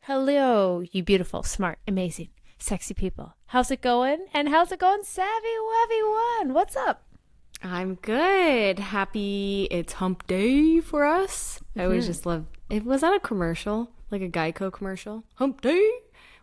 Hello, you beautiful, smart, amazing, sexy people. How's it going? And how's it going, Savvy Wevy One? What's up? I'm good. Happy it's hump day for us. I always just love it. Was that a commercial? Like a Geico commercial? Hump day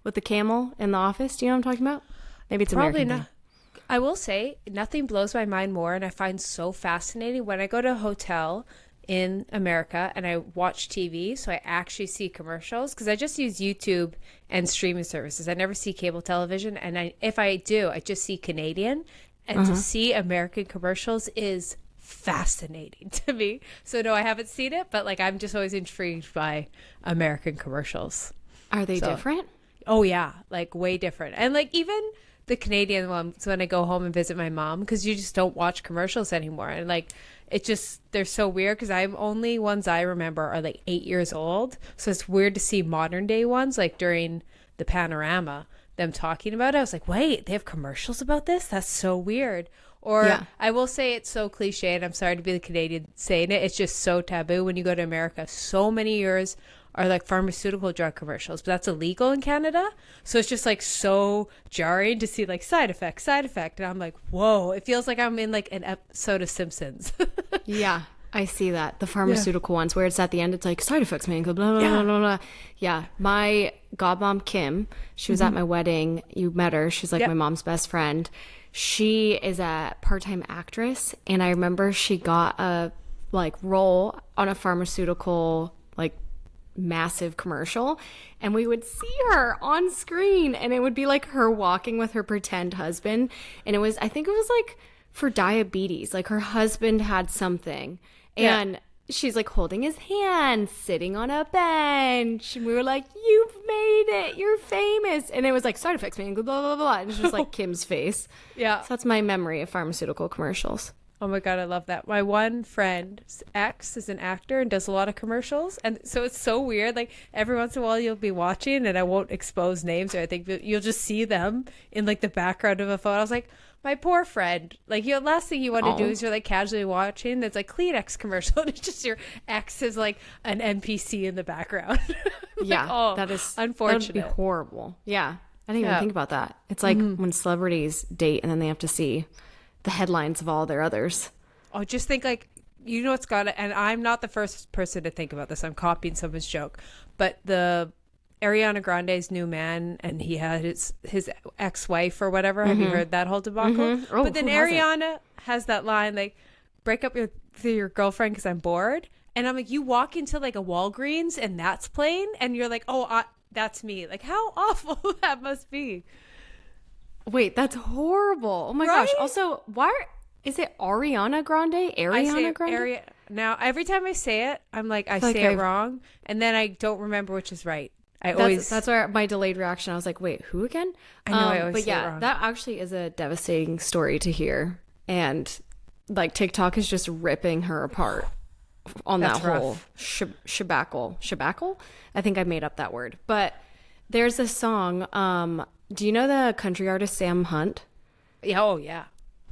with the camel in the office. Do you know what I'm talking about? Maybe it's Probably American not. Day. I will say, nothing blows my mind more, and I find so fascinating when I go to a hotel in America and I watch TV, so I actually see commercials because I just use YouTube and streaming services. I never see cable television, and if I do, I just see Canadian. And to see American commercials is fascinating to me. So no, I haven't seen it, but like I'm just always intrigued by American commercials. Are they different? Oh yeah, like way different. And like even the Canadian ones when I go home and visit my mom, because you just don't watch commercials anymore. And like it just, they're so weird because I'm only ones I remember are like 8 years old. So it's weird to see modern day ones like during the panorama, them talking about it. I was like, wait, they have commercials about this? That's so weird. Or I will say it's so cliche, and I'm sorry to be the Canadian saying it. It's just so taboo when you go to America. So many years are like pharmaceutical drug commercials, but that's illegal in Canada. So it's just like so jarring to see like side effect. And I'm like, whoa, it feels like I'm in like an episode of Simpsons. Yeah, I see that. The pharmaceutical ones where it's at the end, it's like side effects, man. Blah, blah, blah, blah, blah. Yeah, my godmom, Kim, she was at my wedding. You met her. She's like my mom's best friend. She is a part-time actress. And I remember she got a like role on a pharmaceutical like massive commercial, and we would see her on screen, and it would be like her walking with her pretend husband, and I think it was like for diabetes, like her husband had something, and she's like holding his hand, sitting on a bench, and we were like, you've made it, you're famous. And it was like side effects, man, blah blah blah blah, and it's just like Kim's face. So that's my memory of pharmaceutical commercials. Oh my God, I love that. My one friend's ex is an actor and does a lot of commercials. And so it's so weird. Like every once in a while you'll be watching, and I won't expose names or anything, but you'll just see them in like the background of a photo. I was like, my poor friend. Like the last thing you want to do is you're like casually watching. That's like Kleenex commercial. And it's just your ex is like an NPC in the background. Like, that is unfortunate. That would be horrible. Yeah. I didn't even think about that. It's like when celebrities date and then they have to see the headlines of all their others. Oh, just think like, you know, it's got to, and I'm not the first person to think about this. I'm copying someone's joke, but the Ariana Grande's new man, and he had his ex-wife or whatever. Have you heard that whole debacle? Oh, but then Ariana has that line like, break up with your girlfriend because I'm bored. And I'm like, you walk into like a Walgreens and that's playing, and you're like, oh, that's me. Like how awful that must be. Wait, that's horrible. Oh my gosh. Also, why is it Ariana Grande? Ariana Grande? Now, every time I say it, I'm like, I say it wrong, and then I don't remember which is right. That's where my delayed reaction. I was like, wait, who again? I know I always but say it yeah, wrong. that actually is a devastating story to hear. And like TikTok is just ripping her apart on that whole shabackle. I think I made up that word. But there's a song, do you know the country artist Sam Hunt? Yeah, oh yeah.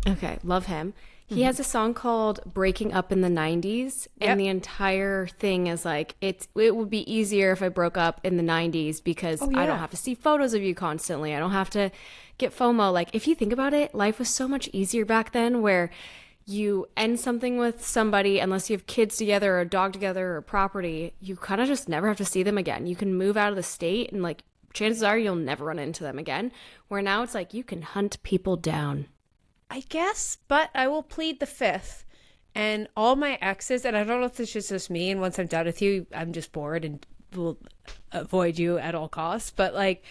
Okay, love him. He has a song called Breaking Up in the 90s, and the entire thing is like, it would be easier if I broke up in the 90s because I don't have to see photos of you constantly. I don't have to get FOMO. Like, if you think about it, life was so much easier back then where you end something with somebody, unless you have kids together or a dog together or property, you kind of just never have to see them again. You can move out of the state and like, chances are you'll never run into them again. Where now it's like you can hunt people down. I guess, but I will plead the fifth. And all my exes, and I don't know if it's just me, and once I'm done with you, I'm just bored and will avoid you at all costs. But like,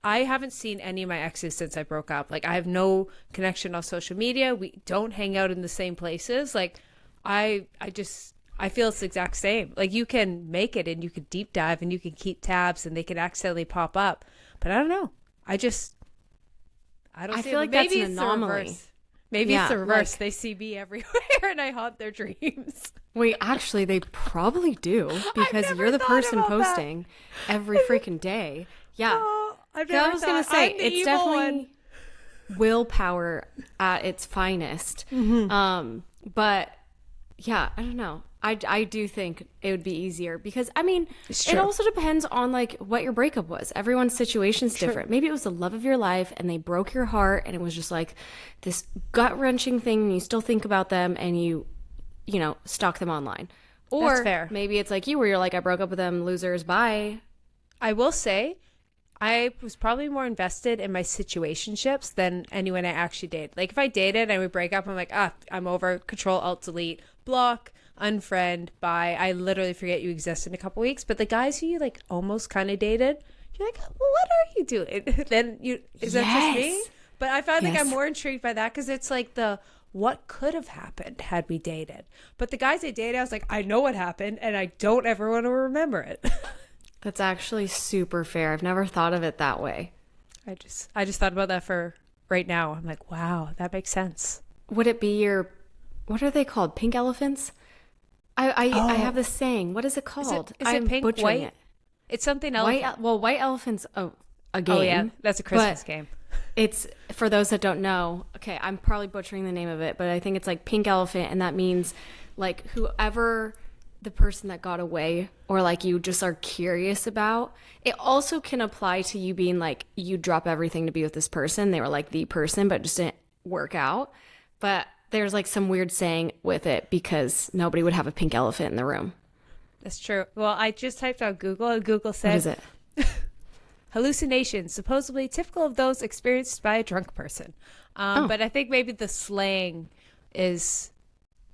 I haven't seen any of my exes since I broke up. Like, I have no connection on social media. We don't hang out in the same places. Like, I feel it's the exact same. Like, you can make it and you can deep dive and you can keep tabs and they can accidentally pop up. But I don't know. I feel like that's an anomaly. Maybe it's the reverse. Like, they see me everywhere and I haunt their dreams. Wait, actually, they probably do because you're the person posting every freaking day. Yeah. Oh, I was going to say, it's definitely willpower at its finest. But yeah, I don't know. I do think it would be easier because, I mean, It's it true. also depends on like what your breakup was. Everyone's situation's different. Maybe it was the love of your life and they broke your heart and it was just like this gut-wrenching thing and you still think about them and you know, stalk them online. Or That's fair. maybe it's like you where you're like, I broke up with them, losers, bye. I will say, I was probably more invested in my situationships than anyone I actually dated. Like if I dated and we break up, I'm like, I'm over. Control Alt Delete, block, unfriend, bye. I literally forget you exist in a couple weeks. But the guys who you like almost kind of dated, you're like, well, what are you doing? Then is that just me? But I find like I'm more intrigued by that because it's like what could have happened had we dated. But the guys I dated, I was like, I know what happened and I don't ever want to remember it. That's actually super fair. I've never thought of it that way. I just thought about that for right now. I'm like, wow, that makes sense. Would it be what are they called? Pink elephants? I have this saying. What is it called? Is it pink, butchering white? It's something else. White elephants. Oh, a game. Oh yeah, that's a Christmas game. It's for those that don't know. Okay, I'm probably butchering the name of it, but I think it's like pink elephant, and that means like whoever the person that got away or like you just are curious about. It also can apply to you being like you drop everything to be with this person. They were like the person, but it just didn't work out. But there's like some weird saying with it because nobody would have a pink elephant in the room. That's true. Well, I just typed out Google, and Google said, What is it? Hallucinations, supposedly typical of those experienced by a drunk person. But I think maybe the slang is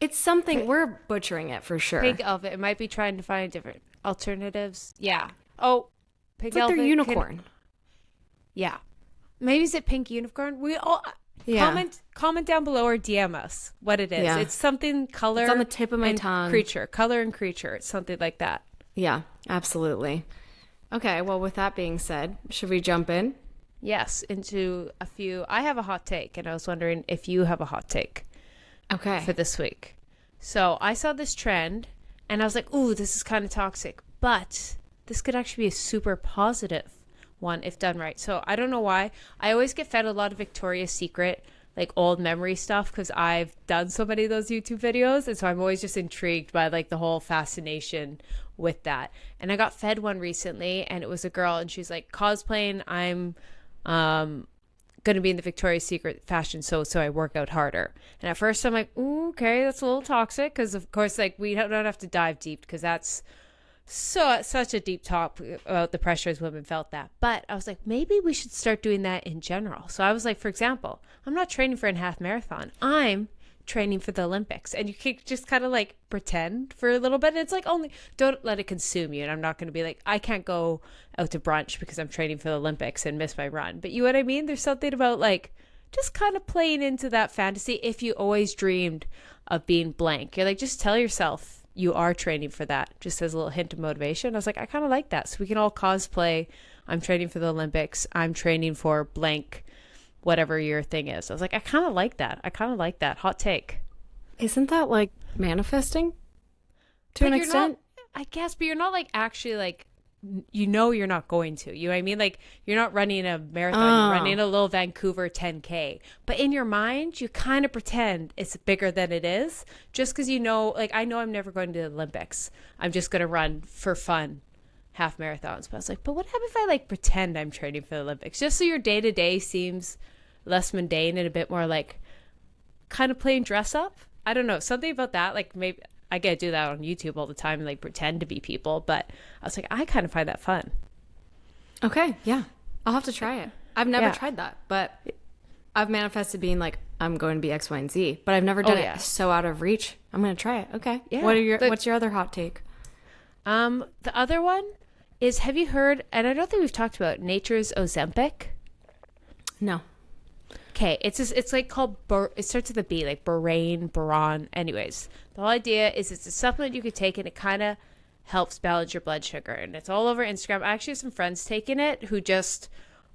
It's something, we're butchering it for sure. pink elephant. It might be trying to find different alternatives. Yeah. Oh, pink It's like elephant. their unicorn. Yeah. Maybe is it pink unicorn? We all comment down below or DM us what it is. Yeah. It's something color. It's on the tip of my and tongue. Creature, color and creature. It's something like that. Yeah, absolutely. Okay, well, with that being said, should we jump in? Yes, into a few. I have a hot take, and I was wondering if you have a hot take Okay. for this week. So I saw this trend, and I was like, ooh, this is kind of toxic, but this could actually be a super positive one if done right. So I don't know why. I always get fed a lot of Victoria's Secret, like old memory stuff, because I've done so many of those YouTube videos, and so I'm always just intrigued by like the whole fascination with that. And I got fed one recently, and it was a girl, and she's like, cosplaying, I'm going to be in the Victoria's Secret fashion so I work out harder. And at first I'm like, ooh, okay, that's a little toxic, because of course like we don't have to dive deep because that's such a deep talk about the pressures women felt that. But I was like, maybe we should start doing that in general. So I was like, for example, I'm not training for a half marathon, I'm training for the Olympics. And you can just kind of like pretend for a little bit. And it's like, only don't let it consume you. And I'm not going to be like, I can't go out to brunch because I'm training for the Olympics and miss my run. But you know what I mean? There's something about like just kind of playing into that fantasy. If you always dreamed of being blank, you're like, just tell yourself you are training for that, just as a little hint of motivation. I was like, I kind of like that. So we can all cosplay. I'm training for the Olympics. I'm training for blank, whatever your thing is. I was like, I kind of like that. Hot take. Isn't that like manifesting to an extent? I guess, but you're not like actually like, you're not going to. You know what I mean? Like you're not running a marathon, you're running a little Vancouver 10K. But in your mind, you kind of pretend it's bigger than it is. Just because like I know I'm never going to the Olympics. I'm just going to run for fun half marathons. But I was like, but what happens if I like pretend I'm training for the Olympics? Just so your day to day seems less mundane and a bit more like kind of playing dress up. I don't know. Something about that. Like maybe I get to do that on YouTube all the time and like pretend to be people. But I was like, I kind of find that fun. Okay. Yeah. I'll have to try it. I've never tried that, but I've manifested being like, I'm going to be X, Y, and Z, but I've never done it so out of reach. I'm going to try it. Okay. Yeah. What's your other hot take? The other one is, have you heard, and I don't think we've talked about nature's Ozempic? No. Okay, it's like called, it starts with a B, like boron. Anyways, the whole idea is it's a supplement you could take, and it kind of helps balance your blood sugar. And it's all over Instagram. I actually have some friends taking it who just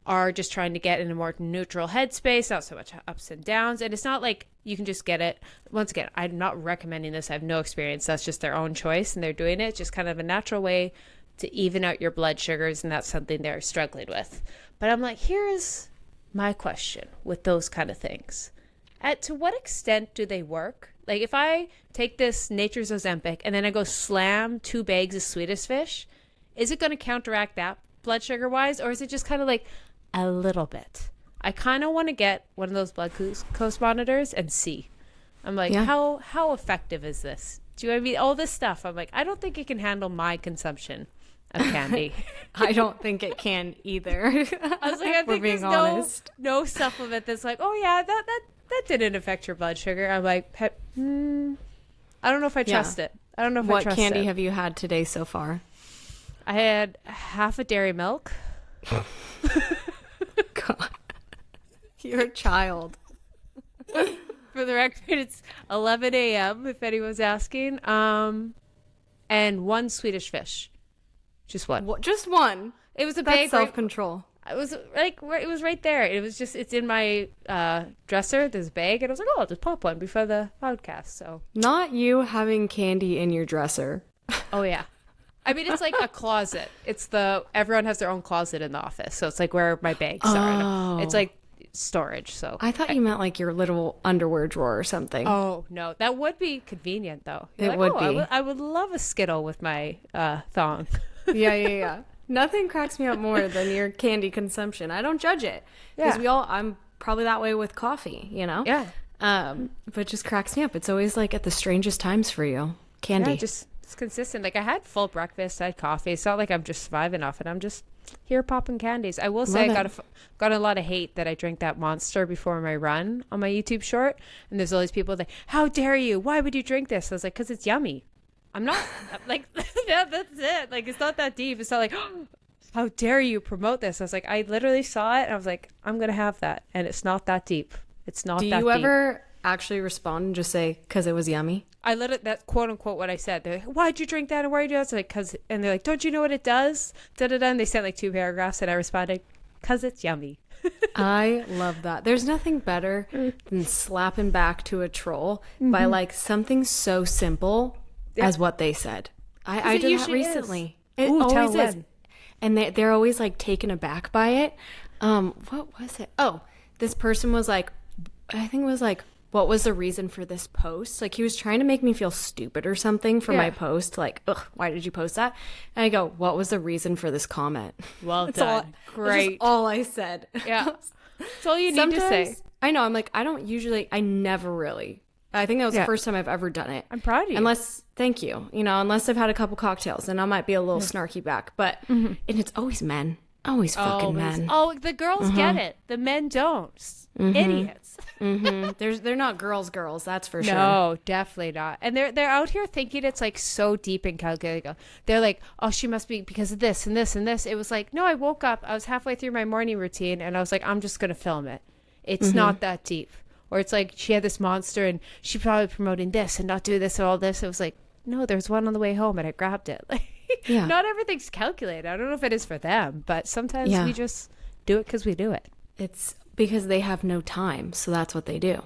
are just trying to get in a more neutral headspace, not so much ups and downs. And it's not like you can just get it. Once again, I'm not recommending this. I have no experience. That's just their own choice, and they're doing it. It's just kind of a natural way to even out your blood sugars, and that's something they're struggling with. But I'm like, here is my question with those kind of things. to what extent do they work? Like if I take this Nature's Ozempic and then I go slam 2 bags of Swedish fish, is it going to counteract that blood sugar wise, or is it just kind of like a little bit? I kind of want to get one of those blood glucose monitors and see. I'm like, how effective is this? Do you know what I mean? All this stuff. I'm like, I don't think it can handle my consumption of candy. I don't think it can either. I was like, I think there's no supplement that's like, oh yeah, that didn't affect your blood sugar. I'm like, I don't know if I trust it. I don't know if I trust it. What candy have you had today so far? I had half a dairy milk. God. You're a child. For the record, it's 11 a.m. if anyone's asking. And 1 Swedish fish. Just one. Just one. It was a That's bag. self-control. It was like it was right there. It's in my dresser. There's a bag, and I was like, oh, I'll just pop one before the podcast. So not you having candy in your dresser. Oh yeah. I mean, it's like a closet. Everyone has their own closet in the office, so it's like where my bags are. It's like storage. So I thought you meant like your little underwear drawer or something. Oh no, that would be convenient though. It would be. I would love a Skittle with my thong. Yeah. Nothing cracks me up more than your candy consumption. I don't judge it because I'm probably that way with coffee, you know? Yeah. But it just cracks me up. It's always like at the strangest times for you. Candy. Yeah, it's consistent. Like I had full breakfast, I had coffee. It's not like I'm just surviving off it. I'm just here popping candies. I will say I got a lot of hate that I drank that Monster before my run on my YouTube short. And there's all these people like, how dare you? Why would you drink this? I was like, because it's yummy. I'm not like, yeah, that's it. Like, it's not that deep. It's not like, oh, how dare you promote this? I was like, I literally saw it and I was like, I'm going to have that. And it's not that deep. It's not that deep. Do you ever actually respond and just say, because it was yummy? I let it, that quote unquote what I said. They're like, why'd you drink that? And why did you do that? I was like, because, and they're like, don't you know what it does? And they sent like 2 paragraphs and I responded, because it's yummy. I love that. There's nothing better than slapping back to a troll by like something so simple as what they said. I did that recently. It always is. And they're always like taken aback by it. What was it? Oh, this person was like, I think it was like, what was the reason for this post? Like he was trying to make me feel stupid or something for my post. Like, ugh, why did you post that? And I go, what was the reason for this comment? Well done. Great. That's all I said. Yeah. That's all you need to say. I know. I'm like, I never really. I think that was the first time I've ever done it. I'm proud of you. Thank you. You know, unless I've had a couple cocktails and I might be a little snarky back. But, and it's always men. Always fucking men. Oh, the girls get it. The men don't. Idiots. They're not girls, that's for sure. No, definitely not. And they're out here thinking it's like so deep and calculated. They're like, oh, she must be because of this and this and this. It was like, no, I woke up. I was halfway through my morning routine and I was like, I'm just going to film it. It's not that deep. Or it's like she had this Monster and she probably promoting this and not doing this and all this. It was like, no, there's one on the way home and I grabbed it. Like, not everything's calculated. I don't know if it is for them, but sometimes we just do it because we do it. It's because they have no time, so that's what they do.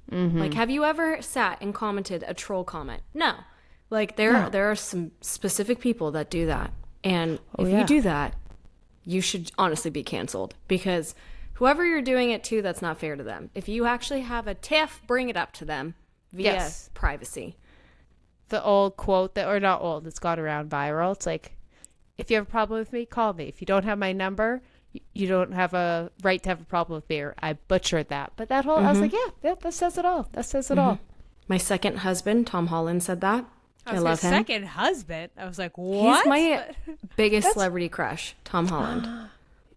Like, have you ever sat and commented a troll comment? No. Like, there are some specific people that do that. And if you do that, you should honestly be canceled because whoever you're doing it to, that's not fair to them. If you actually have a tiff, bring it up to them via privacy. The old quote or not old, it's gone around viral. It's like, if you have a problem with me, call me. If you don't have my number, you don't have a right to have a problem with me. Or I butchered that. But that whole, I was like, yeah, that says it all. That says it all. My second husband, Tom Holland, said that. I love him. Second husband? I was like, what? He's my biggest celebrity crush, Tom Holland.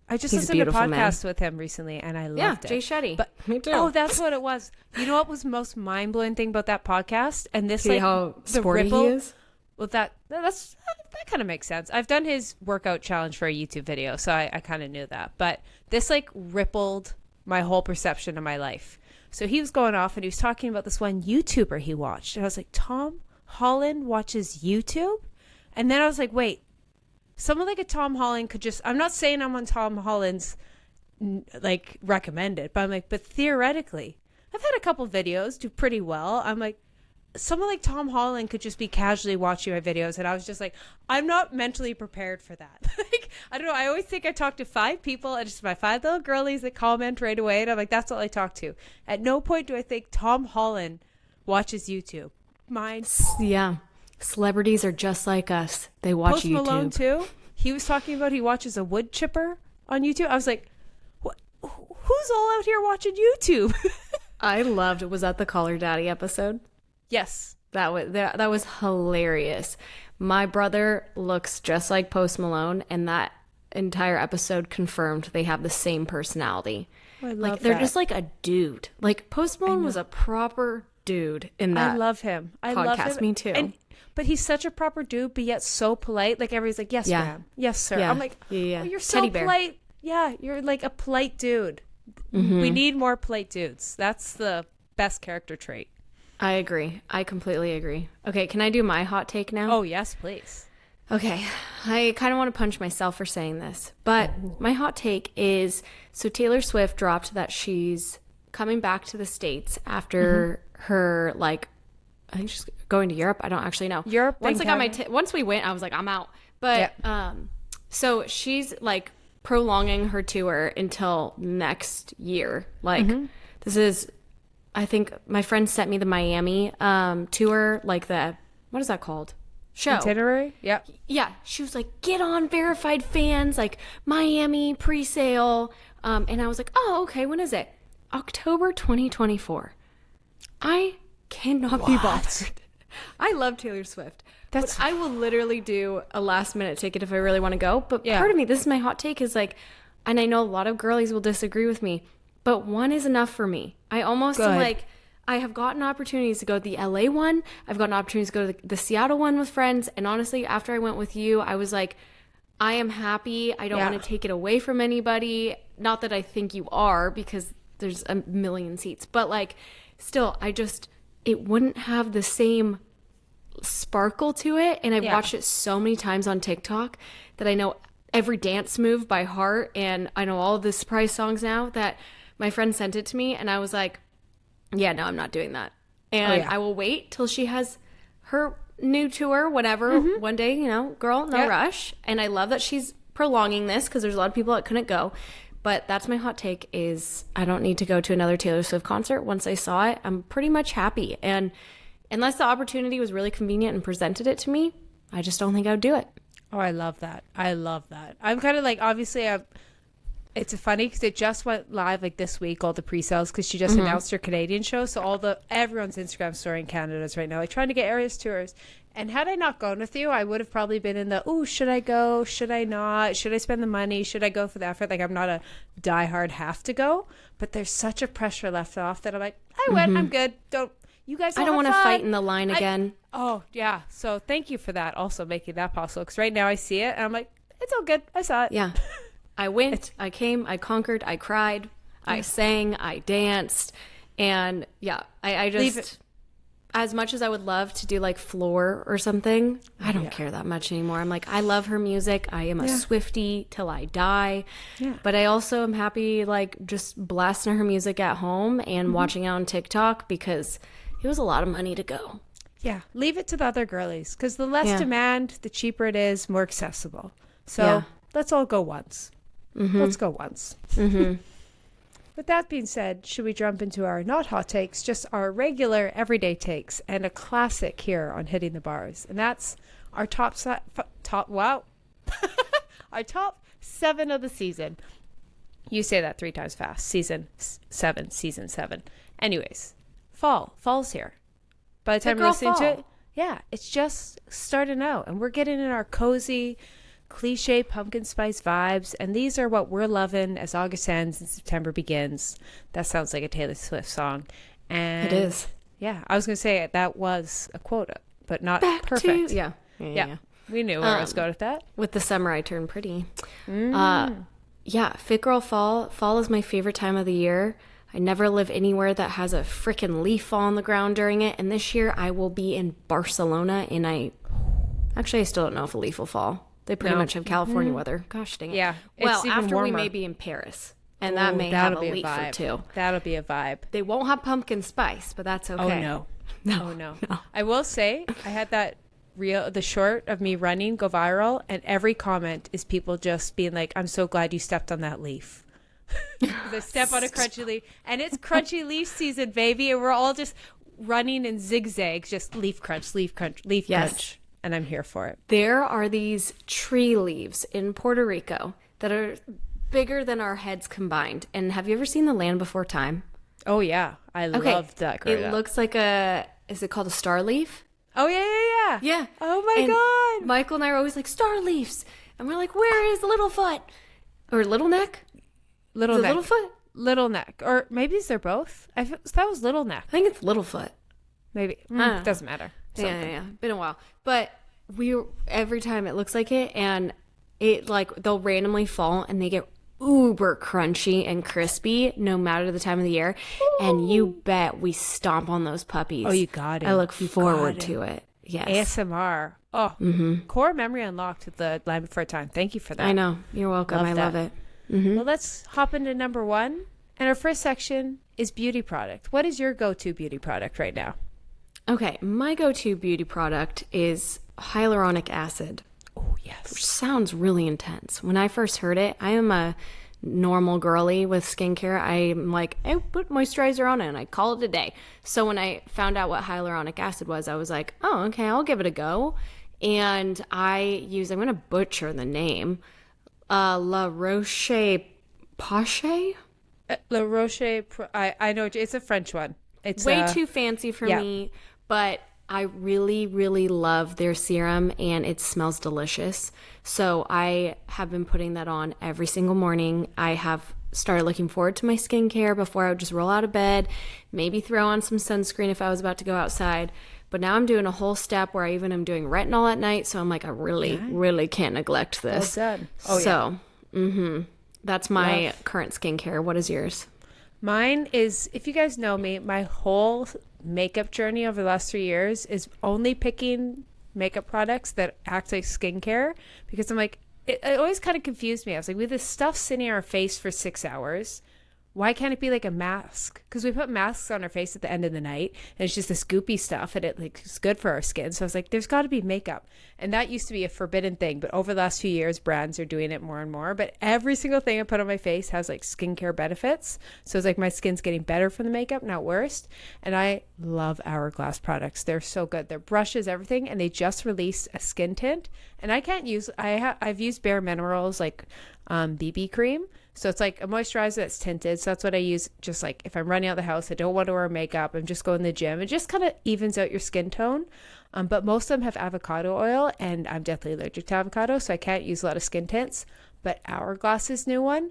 I just listened to a podcast with him recently and I loved it. Jay Shetty. But, me too. Oh, that's what it was. You know what was the most mind-blowing thing about that podcast? And this, see how sporty he is? Well, that kind of makes sense. I've done his workout challenge for a YouTube video, so I kind of knew that. But this like rippled my whole perception of my life. So he was going off and he was talking about this one YouTuber he watched. And I was like, Tom Holland watches YouTube? And then I was like, wait. Someone like a Tom Holland could just, I'm not saying I'm on Tom Holland's like recommended, but I'm like, but theoretically, I've had a couple videos do pretty well. I'm like, someone like Tom Holland could just be casually watching my videos, and I was just like, I'm not mentally prepared for that. Like, I don't know. I always think I talk to 5 people, and it's my 5 little girlies that comment right away, and I'm like, that's all I talk to. At no point do I think Tom Holland watches YouTube. Mine. Yeah. Celebrities are just like us. They watch Post YouTube. Malone too. He was talking about he watches a wood chipper on YouTube. I was like, what? Who's all out here watching YouTube? I loved. Was that the Caller Daddy episode? Yes. That was hilarious. My brother looks just like Post Malone, and that entire episode confirmed they have the same personality. Oh, I love like they're that. just like a dude. Like Post Malone was a proper dude in that. I love him. I podcast. love him. Me too. But he's such a proper dude, but yet so polite. Like everybody's like, yes, ma'am. Yes, sir. Yeah. I'm like, yeah. Oh, you're so Teddy bear. polite. Yeah, you're like a polite dude. We need more polite dudes. That's the best character trait. I agree. I completely agree. Okay, can I do my hot take now? Oh, yes, please. Okay, I kind of want to punch myself for saying this, but my hot take is, so Taylor Swift dropped that she's coming back to the States after her, like, I think she's going to Europe. I don't actually know. Europe. Once I got once we went, I was like, I'm out. But so she's like prolonging her tour until next year. Like this is, I think my friend sent me the Miami tour, like the, what is that called? Show. Itinerary? Yep. Yeah. She was like, get on Verified Fans, like Miami pre-sale. And I was like, oh, okay. When is it? October 2024. I cannot be bothered. I love Taylor Swift. But I will literally do a last minute ticket if I really want to go. But part of me, this is my hot take, is like, and I know a lot of girlies will disagree with me, but one is enough for me. I almost am like, I have gotten opportunities to go to the LA one. I've gotten opportunities to go to the Seattle one with friends. And honestly, after I went with you, I was like, I am happy. I don't want to take it away from anybody. Not that I think you are, because there's a million seats. But like, still, it wouldn't have the same sparkle to it. And I've watched it so many times on TikTok that I know every dance move by heart. And I know all of the surprise songs now, that my friend sent it to me. And I was like, yeah, no, I'm not doing that. And I will wait till she has her new tour, whatever, one day, girl, no rush. And I love that she's prolonging this, because there's a lot of people that couldn't go. But that's my hot take, is I don't need to go to another Taylor Swift concert. Once I saw it, I'm pretty much happy. And unless the opportunity was really convenient and presented it to me, I just don't think I would do it. Oh, I love that. I love that. I'm kind of like, obviously, it's funny because it just went live like this week, all the pre-sales, because she just announced her Canadian show. So everyone's Instagram story in Canada is right now, like trying to get areas tours. And had I not gone with you, I would have probably been in the, oh, should I go? Should I not? Should I spend the money? Should I go for the effort? Like, I'm not a diehard have to go, but there's such a pressure left off that I'm like, I went, I'm good. You guys I don't want to fight in the line again. Oh, yeah. So thank you for that, also making that possible. Because right now I see it and I'm like, it's all good. I saw it. Yeah. I went, I came, I conquered, I cried, I sang, I danced. And I just, as much as I would love to do like Floor or something, I don't care that much anymore. I'm like, I love her music. I am a Swiftie till I die. Yeah. But I also am happy, like, just blasting her music at home and watching it on TikTok, because it was a lot of money to go. Yeah. Leave it to the other girlies, because the less demand, the cheaper it is, more accessible. So let's all go once. Let's go once. With that being said, should we jump into our not hot takes, just our regular everyday takes, and a classic here on Hitting the Bars? And that's our our top 7 of the season. You say that 3 times fast. Season 7. Anyways, fall's here. By the time you're listening to it, it's just starting out, and we're getting in our cozy, cliche pumpkin spice vibes, and these are what we're loving as August ends and September begins. That sounds like a Taylor Swift song. And it is. Yeah, I was gonna say that was a quota, but not Back perfect. To, yeah. We knew where I was going with that. With the summer, I turn pretty. Fit girl fall is my favorite time of the year. I never live anywhere that has a freaking leaf fall on the ground during it, and this year I will be in Barcelona, and I still don't know if a leaf will fall. They pretty much have California weather. Gosh dang it. Yeah. Well, after we may be in Paris. And that may have a leaf or two. That'll be a vibe. They won't have pumpkin spice, but that's okay. Oh, no. No. Oh no. I will say I had that the short of me running go viral, and every comment is people just being like, I'm so glad you stepped on that leaf. They step on a crunchy leaf, and it's crunchy leaf season, baby, and we're all just running in zigzags, just leaf crunch, leaf crunch, leaf crunch, and I'm here for it. There are these tree leaves in Puerto Rico that are bigger than our heads combined. And have you ever seen The Land Before Time? Oh yeah, I loved that. It looks like is it called a star leaf? Oh yeah. Yeah. Oh my God. Michael and I are always like, star leaves, and we're like, where is Littlefoot or Little Neck? Little neck. Littlefoot? Little neck, or maybe they're both. That was little neck. I think it's Littlefoot. Maybe doesn't matter. Yeah. Been a while, but every time it looks like it, and it like they'll randomly fall, and they get uber crunchy and crispy no matter the time of the year. Ooh. And you bet we stomp on those puppies. Oh, you got it. I look forward to it. Yes. ASMR. Oh, core memory unlocked with The Land Before Time. Thank you for that. I know. You're welcome. I love it. Mm-hmm. Well, let's hop into number 1. And our first section is beauty product. What is your go-to beauty product right now? Okay, my go-to beauty product is hyaluronic acid. Oh, yes. Which sounds really intense. When I first heard it, I am a normal girly with skincare. I'm like, I put moisturizer on it and I call it a day. So when I found out what hyaluronic acid was, I was like, oh, okay, I'll give it a go. And I'm going to butcher the name, La Roche-Posay? La Roche, I know, it's a French one. It's way too fancy for me, but I really, really love their serum, and it smells delicious. So I have been putting that on every single morning. I have started looking forward to my skincare before I would just roll out of bed, maybe throw on some sunscreen if I was about to go outside. But now I'm doing a whole step where I even am doing retinol at night. So I'm like, I really, really can't neglect this. Well done. Oh, so, that's my current skincare. What is yours? Mine is, if you guys know me, my whole makeup journey over the last 3 years is only picking makeup products that act like skincare, because I'm like, it always kind of confused me. I was like, we have this stuff sitting on our face for 6 hours. Why can't it be like a mask? Because we put masks on our face at the end of the night, and it's just this goopy stuff, and it's good for our skin. So I was like, there's got to be makeup. And that used to be a forbidden thing, but over the last few years, brands are doing it more and more. But every single thing I put on my face has like skincare benefits. So it's like my skin's getting better from the makeup, not worse. And I love Hourglass products. They're so good. Their brushes, everything, and they just released a skin tint. And I can't use, I've used Bare Minerals like BB cream. So it's like a moisturizer that's tinted. So that's what I use. Just like if I'm running out the house, I don't want to wear makeup, I'm just going to the gym. It just kind of evens out your skin tone. But most of them have avocado oil, and I'm deathly allergic to avocado, so I can't use a lot of skin tints. But Hourglass's new one,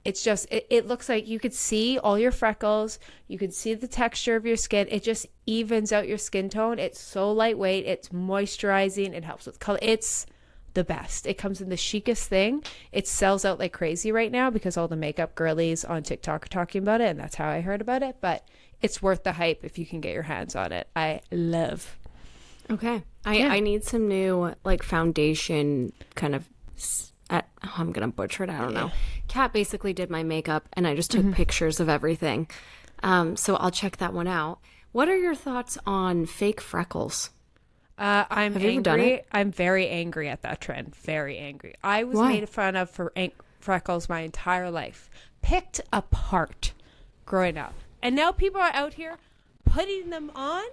it's just, it looks like you could see all your freckles. You could see the texture of your skin. It just evens out your skin tone. It's so lightweight. It's moisturizing. It helps with color. It's the best. It comes in the chicest thing. It sells out like crazy right now because all the makeup girlies on TikTok are talking about it, and that's how I heard about it. But it's worth the hype if you can get your hands on it. I love. Okay. I need some new like foundation kind of I'm gonna butcher it, I don't know. Kat basically did my makeup, and I just took pictures of everything. So I'll check that one out. What are your thoughts on fake freckles? I'm Have you ever done angry. it? I'm very angry at that trend. Very angry. I was Why? made fun of for freckles my entire life. Picked apart growing up. And now people are out here putting them on.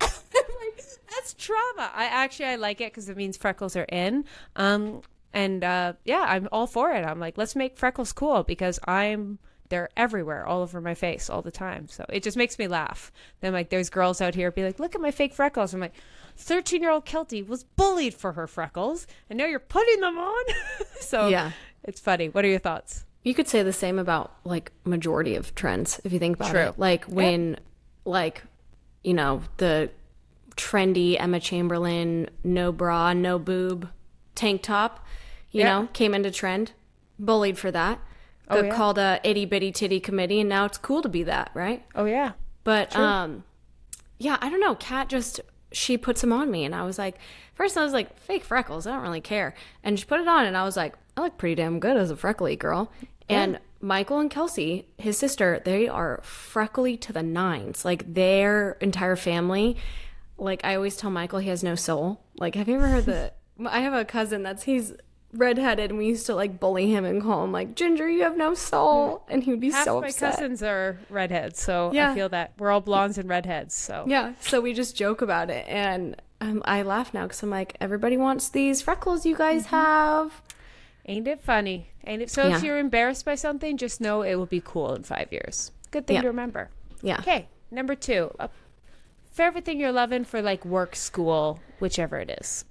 I'm like, that's trauma. I like it because it means freckles are in. I'm all for it. I'm like, let's make freckles cool because they're everywhere, all over my face all the time. So it just makes me laugh. Then like there's girls out here be like, look at my fake freckles. I'm like, 13-year-old Keltie was bullied for her freckles, and now you're putting them on. So yeah, it's funny. What are your thoughts? You could say the same about like majority of trends if you think about it. Like when the trendy Emma Chamberlain no bra, no boob tank top, came into trend, bullied for that. Got called a itty bitty titty committee, and now it's cool to be that, right? Oh yeah. But I don't know. Kat she puts them on me, and I was like, first I was like, fake freckles, I don't really care. And she put it on, and I was like, I look pretty damn good as a freckly girl. And Michael and Keltie, his sister, they are freckly to the nines. Like their entire family. Like I always tell Michael he has no soul. Like, have you ever heard I have a cousin he's redheaded, and we used to like bully him and call him like, Ginger, you have no soul, and he would be so upset. Half my cousins are redheads, so I feel that we're all blondes and redheads. So so we just joke about it, and I laugh now because I'm like, everybody wants these freckles you guys have. Ain't it funny? Ain't it? So if you're embarrassed by something, just know it will be cool in 5 years. Good thing to remember. Yeah. Okay, number 2, favorite thing you're loving for like work, school, whichever it is.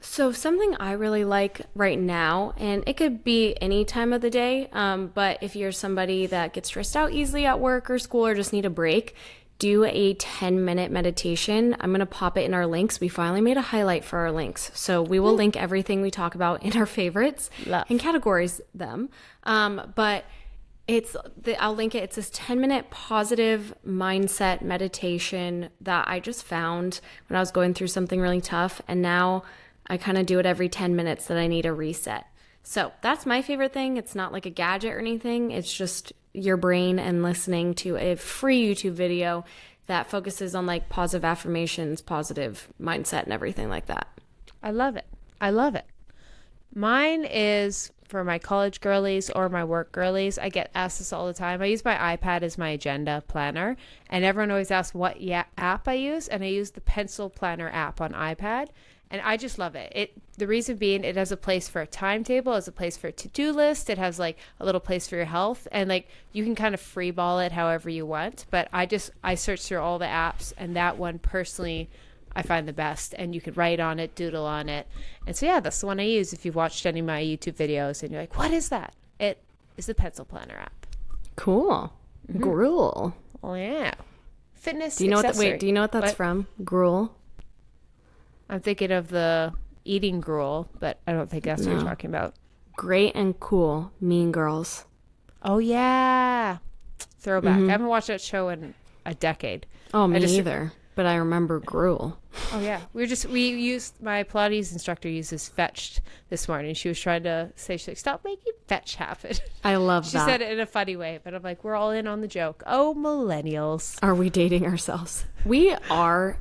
So something I really like right now, and it could be any time of the day, but if you're somebody that gets stressed out easily at work or school or just need a break, do a 10-minute meditation. I'm going to pop it in our links. We finally made a highlight for our links. So we will link everything we talk about in our favorites and categorize them. But I'll link it. It's this 10-minute positive mindset meditation that I just found when I was going through something really tough. And now I kind of do it every 10 minutes that I need a reset. So that's my favorite thing. It's not like a gadget or anything. It's just your brain and listening to a free YouTube video that focuses on like positive affirmations, positive mindset, and everything like that. I love it. I love it. Mine is for my college girlies or my work girlies. I get asked this all the time. I use my iPad as my agenda planner, and everyone always asks what app I use, and I use the pencil planner app on iPad. And I just love it. The reason being, it has a place for a timetable, it has a place for a to-do list, it has like a little place for your health, and like you can kind of freeball it however you want. But I search through all the apps, and that one personally I find the best, and you could write on it, doodle on it. And so that's the one I use if you've watched any of my YouTube videos and you're like, what is that? It is the pencil planner app. Cool. Gruel. Oh yeah. Fitness do you know accessory. What do you know what that's from? Gruel. I'm thinking of the eating gruel, but I don't think that's what you're talking about. Great and Cool, Mean Girls. Oh, yeah. Throwback. I haven't watched that show in a decade. Oh, me neither. But I remember Gruel. Oh, yeah. My Pilates instructor uses fetched this morning. She was trying to say, she's like, stop making fetch happen. I love that. She said it in a funny way, but I'm like, we're all in on the joke. Oh, millennials. Are we dating ourselves? We are.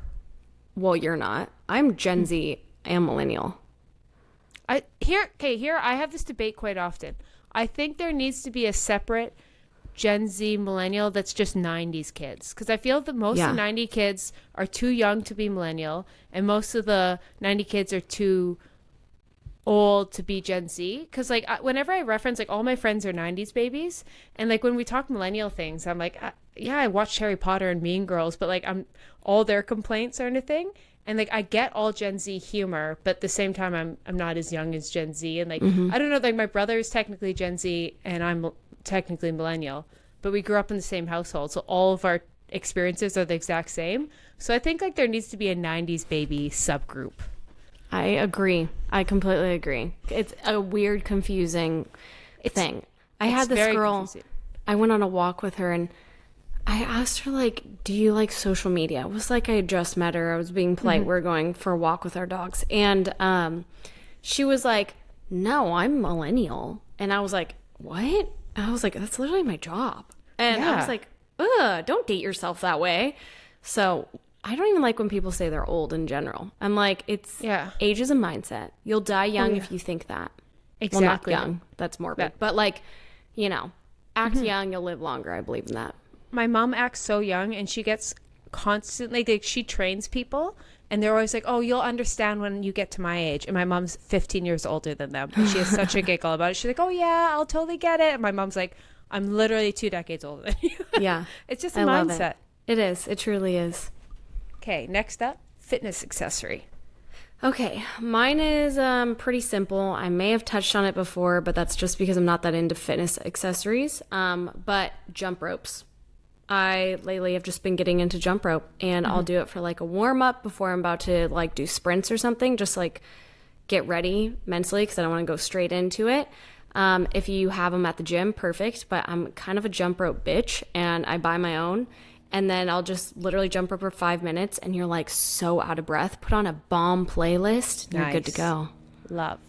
Well, you're not. I'm Gen Z and millennial. Here I have this debate quite often. I think there needs to be a separate Gen Z millennial that's just 90s kids, because I feel that most of the 90 kids are too young to be millennial, and most of the 90 kids are too old to be Gen Z. Because like whenever I reference, like all my friends are 90s babies, and like when we talk millennial things, I'm like, I watched Harry Potter and Mean Girls, but like all their complaints are a thing. And like I get all Gen Z humor, but at the same time I'm not as young as Gen Z, and like I don't know, like my brother is technically Gen Z and I'm technically millennial, but we grew up in the same household, so all of our experiences are the exact same. So I think like there needs to be a 90s baby subgroup. I agree. I completely agree. It's a weird, confusing thing. I had this girl, confusing. I went on a walk with her, and I asked her, like, do you like social media? It was like I had just met her. I was being polite. We're going for a walk with our dogs. And she was like, no, I'm millennial. And I was like, what? I was like, that's literally my job. And I was like, ugh, don't date yourself that way. So I don't even like when people say they're old in general. I'm like, age is a mindset. You'll die young if you think that. Exactly. Well, not young. That's morbid. But like, act young, you'll live longer. I believe in that. My mom acts so young, and she gets constantly, like, she trains people, and they're always like, oh, you'll understand when you get to my age. And my mom's 15 years older than them. And she has such a giggle about it. She's like, oh yeah, I'll totally get it. And my mom's like, I'm literally 2 decades older than you. Yeah. It's just a mindset. It is. It truly is. Okay, next up, fitness accessory. Okay, mine is pretty simple. I may have touched on it before, but that's just because I'm not that into fitness accessories. But jump ropes. I lately have just been getting into jump rope, and I'll do it for like a warm up before I'm about to like do sprints or something, just like get ready mentally, because I don't want to go straight into it. If you have them at the gym, perfect, but I'm kind of a jump rope bitch, and I buy my own, and then I'll just literally jump rope for 5 minutes, and you're like so out of breath. Put on a bomb playlist, and you're good to go. Love.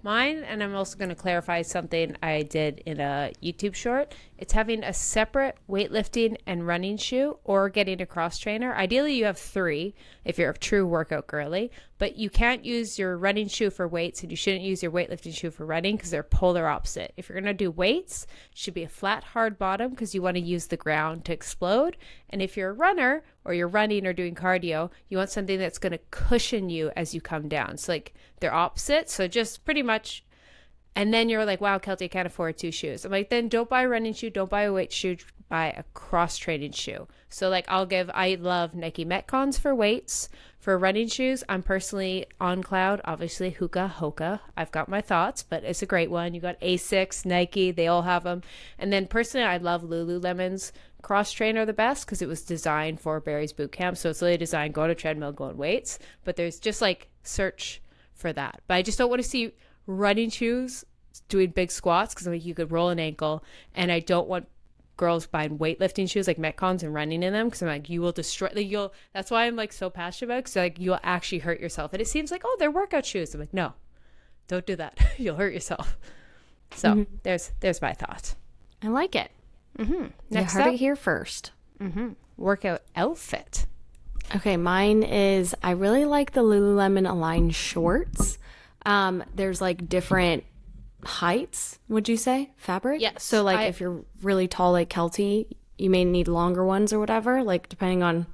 Mine, and I'm also going to clarify something I did in a YouTube short. It's having a separate weightlifting and running shoe or getting a cross trainer. Ideally, you have 3 if you're a true workout girly, but you can't use your running shoe for weights and you shouldn't use your weightlifting shoe for running because they're polar opposite. If you're going to do weights, it should be a flat, hard bottom because you want to use the ground to explode. And if you're a runner or you're running or doing cardio, you want something that's going to cushion you as you come down. So like they're opposite. So just pretty much. And then you're like, wow, Keltie, I can't afford 2 shoes. I'm like, then don't buy a running shoe. Don't buy a weight shoe. Buy a cross training shoe. So like I love Nike Metcons for weights. For running shoes, I'm personally on Cloud, obviously Hoka. I've got my thoughts, but it's a great one. You got Asics, Nike, they all have them. And then personally, I love Lululemon's cross trainer the best because it was designed for Barry's boot camp. So it's really designed, go on a treadmill, go on weights. But there's just like search for that. But I just don't want to see running shoes doing big squats because like you could roll an ankle, and I don't want girls buying weightlifting shoes like Metcons and running in them because I'm like, you will destroy, like that's why I'm like so passionate about it, because like you'll actually hurt yourself. And it seems like, oh, they're workout shoes. I'm like, no, don't do that. You'll hurt yourself. So there's my thought. I like it. Next you heard up, it here first. workout outfit. Okay, mine is, I really like the Lululemon Align shorts. There's like different heights, would you say? Fabric? Yes. So like if you're really tall like Keltie, you may need longer ones or whatever, like depending on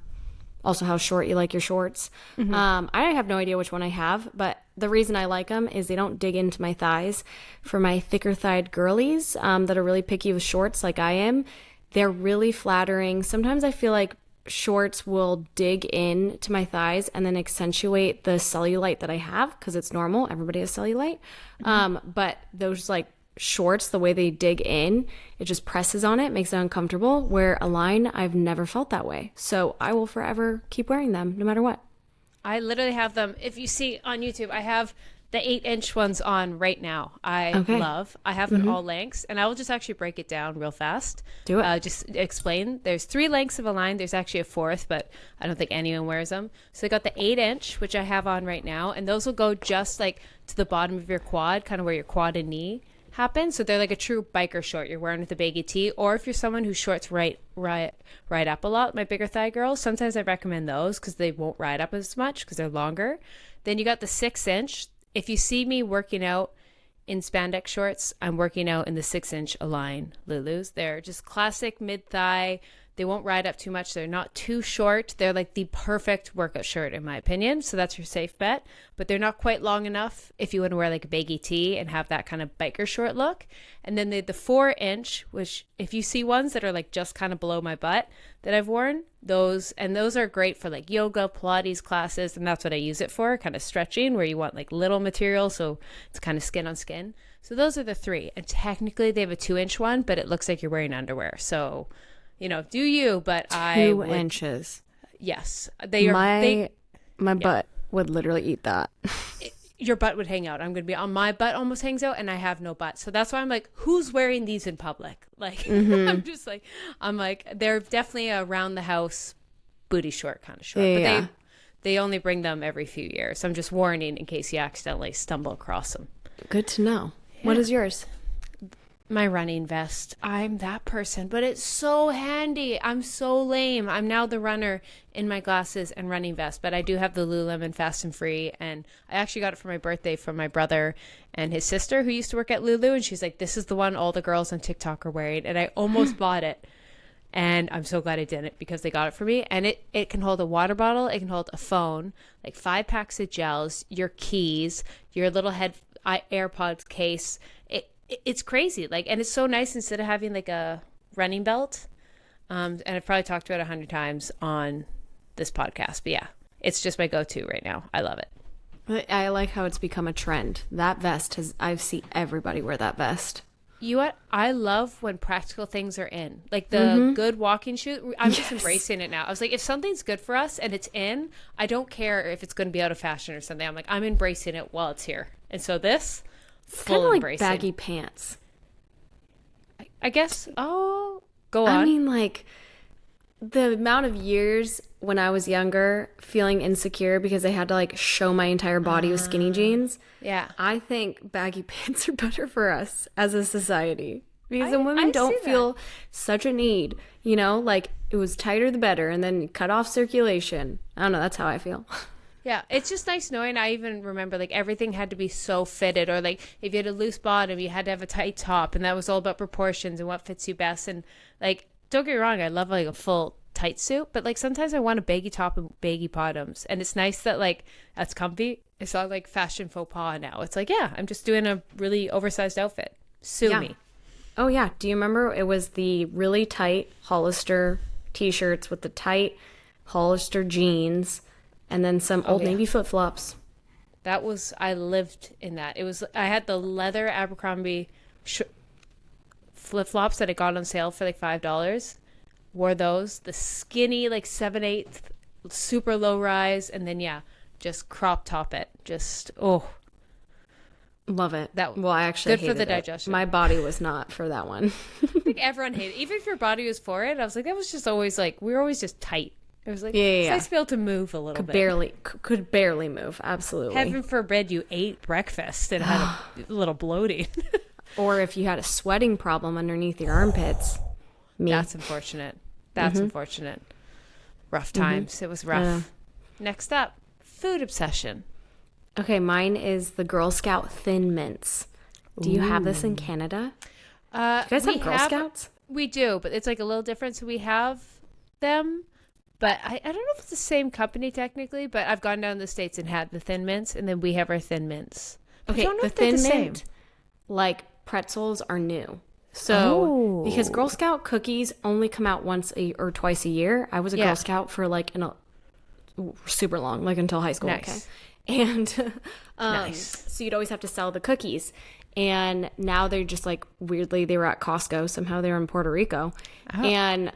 also how short you like your shorts. I have no idea which one I have, but the reason I like them is they don't dig into my thighs. For my thicker thighed girlies that are really picky with shorts like I am, they're really flattering. Sometimes I feel like shorts will dig in to my thighs and then accentuate the cellulite that I have because it's normal. Everybody has cellulite. But those like shorts, the way they dig in, it just presses on it, makes it uncomfortable. Where Align, I've never felt that way. So I will forever keep wearing them no matter what. I literally have them. If you see on YouTube, I have the 8-inch ones on right now. I have them all lengths, and I will just actually break it down real fast. Do it. Just explain. There's 3 lengths of Align. There's actually a 4th, but I don't think anyone wears them. So I got the 8-inch, which I have on right now, and those will go just like to the bottom of your quad, kind of where your quad and knee happen. So they're like a true biker short you're wearing with a baggy tee, or if you're someone who shorts right up a lot, my bigger thigh girls, sometimes I recommend those because they won't ride up as much because they're longer. Then you got the 6-inch. If you see me working out in spandex shorts, I'm working out in the 6-inch Align Lulus. They're just classic mid-thigh. They won't ride up too much. They're not too short. They're like the perfect workout shirt in my opinion. So that's your safe bet. But they're not quite long enough if you want to wear like a baggy tee and have that kind of biker short look. And then the 4-inch, which if you see ones that are like just kind of below my butt that I've worn, those are great for like yoga, Pilates classes. And that's what I use it for, kind of stretching where you want like little material. So it's kind of skin on skin. So those are the 3. And technically they have a 2-inch one, but it looks like you're wearing underwear. So do you, but 2 inches. Yes. My butt would literally eat that. Your butt would hang out. I'm going to be on my butt almost hangs out and I have no butt. So that's why I'm like, who's wearing these in public? Like, I'm like, they're definitely a around the house booty short kind of short. Yeah. But they only bring them every few years. So I'm just warning in case you accidentally stumble across them. Good to know. Yeah. What is yours? My running vest. I'm that person, but it's so handy. I'm so lame. I'm now the runner in my glasses and running vest, but I do have the Lululemon Fast and Free, and I actually got it for my birthday from my brother and his sister who used to work at Lulu, and she's like, this is the one all the girls on TikTok are wearing, and I almost bought it, and I'm so glad I didn't because they got it for me, and it can hold a water bottle, it can hold a phone, like 5 packs of gels, your keys, your little AirPods case. It's crazy, like, and it's so nice instead of having like a running belt. And I've probably talked about it 100 times on this podcast, but yeah, it's just my go-to right now. I love it. I like how it's become a trend. That vest I've seen everybody wear that vest. You know what? I love when practical things are in, like the good walking shoe. I'm just embracing it now. I was like, if something's good for us and it's in, I don't care if it's going to be out of fashion or something. I'm like, I'm embracing it while it's here. And so this, kind of like embracing. baggy pants. I guess. Oh, go on. I mean, like, the amount of years when I was younger feeling insecure because I had to like show my entire body with skinny jeans. Yeah. I think baggy pants are better for us as a society because then women don't feel such a need, you know, like it was tighter the better and then cut off circulation. I don't know. That's how I feel. Yeah, it's just nice knowing. I even remember like everything had to be so fitted, or like if you had a loose bottom, you had to have a tight top, and that was all about proportions and what fits you best. And like, don't get me wrong, I love like a full tight suit, but like sometimes I want a baggy top and baggy bottoms, and it's nice that like that's comfy. It's not like fashion faux pas now. It's like, yeah, I'm just doing a really oversized outfit. Sue me. Oh yeah, do you remember it was the really tight Hollister t-shirts with the tight Hollister jeans? And then some Old Navy flip-flops. That was, I lived in that. It was, I had the leather Abercrombie flip-flops that I got on sale for like $5. Wore those. The skinny, like 7/8, super low rise. And then, yeah, just crop top it. Just, oh. Love it. Well, I actually hated good for the it. digestion. My body was not for that one. I think everyone hated it. Even if your body was for it, I was like, that was just always like, we were always just tight. It was like, it's nice to be able to move a little bit. Could barely move. Absolutely. Heaven forbid you ate breakfast and had a little bloating. Or if you had a sweating problem underneath your armpits. That's unfortunate. That's unfortunate. Rough times. It was rough. Next up, food obsession. Okay, mine is the Girl Scout Thin Mints. Do you have this in Canada? Do you guys have Girl Scouts? We do, but it's like a little different. So we have them. But I don't know if it's the same company technically, but I've gone down to the States and had the Thin Mints, and then we have our Thin Mints. Okay, the Thin Mint, like pretzels, are new. So because Girl Scout cookies only come out once or twice a year, I was a Girl Scout for like super long, like until high school. Nice. Okay, and so you'd always have to sell the cookies. And now they're just like weirdly, they were at Costco. Somehow they were in Puerto Rico, and